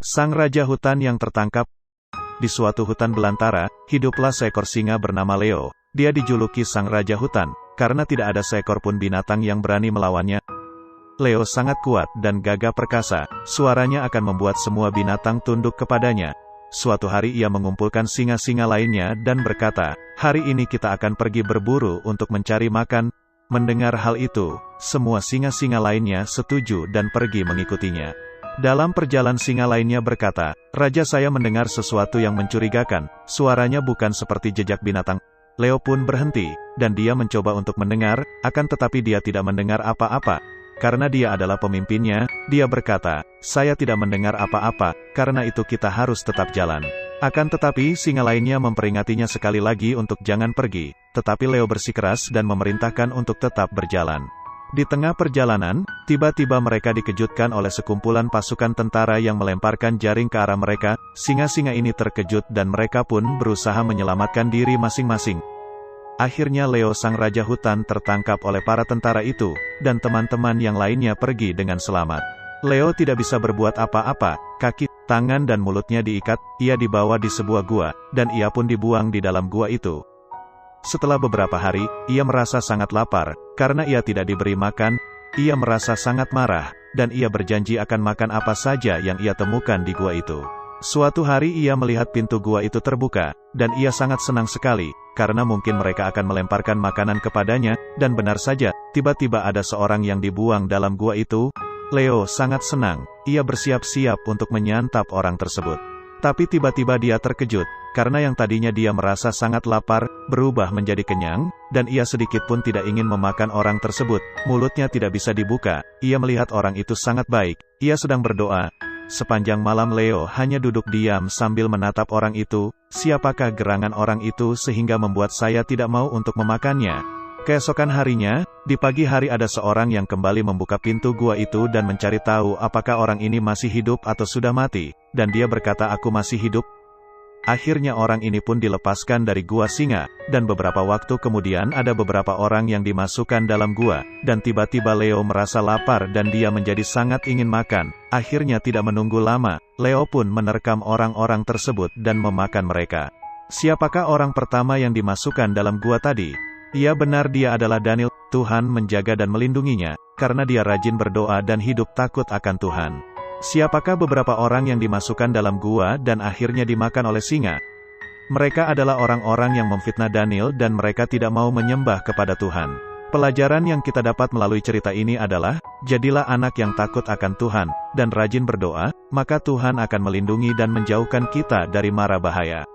Sang Raja Hutan yang tertangkap. Di suatu hutan belantara, hiduplah seekor singa bernama Leo. Dia dijuluki Sang Raja Hutan, karena tidak ada seekor pun binatang yang berani melawannya. Leo sangat kuat dan gagah perkasa, suaranya akan membuat semua binatang tunduk kepadanya. Suatu hari ia mengumpulkan singa-singa lainnya dan berkata, "Hari ini kita akan pergi berburu untuk mencari makan." Mendengar hal itu, semua singa-singa lainnya setuju dan pergi mengikutinya. Dalam perjalanan singa lainnya berkata, "Raja, saya mendengar sesuatu yang mencurigakan, suaranya bukan seperti jejak binatang." Leo pun berhenti, dan dia mencoba untuk mendengar, akan tetapi dia tidak mendengar apa-apa. Karena dia adalah pemimpinnya, dia berkata, "Saya tidak mendengar apa-apa, karena itu kita harus tetap jalan." Akan tetapi singa lainnya memperingatinya sekali lagi untuk jangan pergi, tetapi Leo bersikeras dan memerintahkan untuk tetap berjalan. Di tengah perjalanan, tiba-tiba mereka dikejutkan oleh sekumpulan pasukan tentara yang melemparkan jaring ke arah mereka. Singa-singa ini terkejut dan mereka pun berusaha menyelamatkan diri masing-masing. Akhirnya Leo Sang Raja Hutan tertangkap oleh para tentara itu, dan teman-teman yang lainnya pergi dengan selamat. Leo tidak bisa berbuat apa-apa, kaki, tangan dan mulutnya diikat, ia dibawa di sebuah gua, dan ia pun dibuang di dalam gua itu. Setelah beberapa hari, ia merasa sangat lapar, karena ia tidak diberi makan, ia merasa sangat marah, dan ia berjanji akan makan apa saja yang ia temukan di gua itu. Suatu hari ia melihat pintu gua itu terbuka, dan ia sangat senang sekali, karena mungkin mereka akan melemparkan makanan kepadanya, dan benar saja, tiba-tiba ada seorang yang dibuang dalam gua itu. Leo sangat senang, ia bersiap-siap untuk menyantap orang tersebut. Tapi tiba-tiba dia terkejut, karena yang tadinya dia merasa sangat lapar, berubah menjadi kenyang, dan ia sedikit pun tidak ingin memakan orang tersebut. Mulutnya tidak bisa dibuka, ia melihat orang itu sangat baik, ia sedang berdoa. Sepanjang malam Leo hanya duduk diam sambil menatap orang itu. Siapakah gerangan orang itu sehingga membuat saya tidak mau untuk memakannya? Keesokan harinya, di pagi hari ada seorang yang kembali membuka pintu gua itu dan mencari tahu apakah orang ini masih hidup atau sudah mati, dan dia berkata, "Aku masih hidup." Akhirnya orang ini pun dilepaskan dari gua singa, dan beberapa waktu kemudian ada beberapa orang yang dimasukkan dalam gua, dan tiba-tiba Leo merasa lapar dan dia menjadi sangat ingin makan. Akhirnya tidak menunggu lama, Leo pun menerkam orang-orang tersebut dan memakan mereka. Siapakah orang pertama yang dimasukkan dalam gua tadi? Ya benar, dia adalah Daniel. Tuhan menjaga dan melindunginya, karena dia rajin berdoa dan hidup takut akan Tuhan. Siapakah beberapa orang yang dimasukkan dalam gua dan akhirnya dimakan oleh singa? Mereka adalah orang-orang yang memfitnah Daniel dan mereka tidak mau menyembah kepada Tuhan. Pelajaran yang kita dapat melalui cerita ini adalah, jadilah anak yang takut akan Tuhan, dan rajin berdoa, maka Tuhan akan melindungi dan menjauhkan kita dari mara bahaya.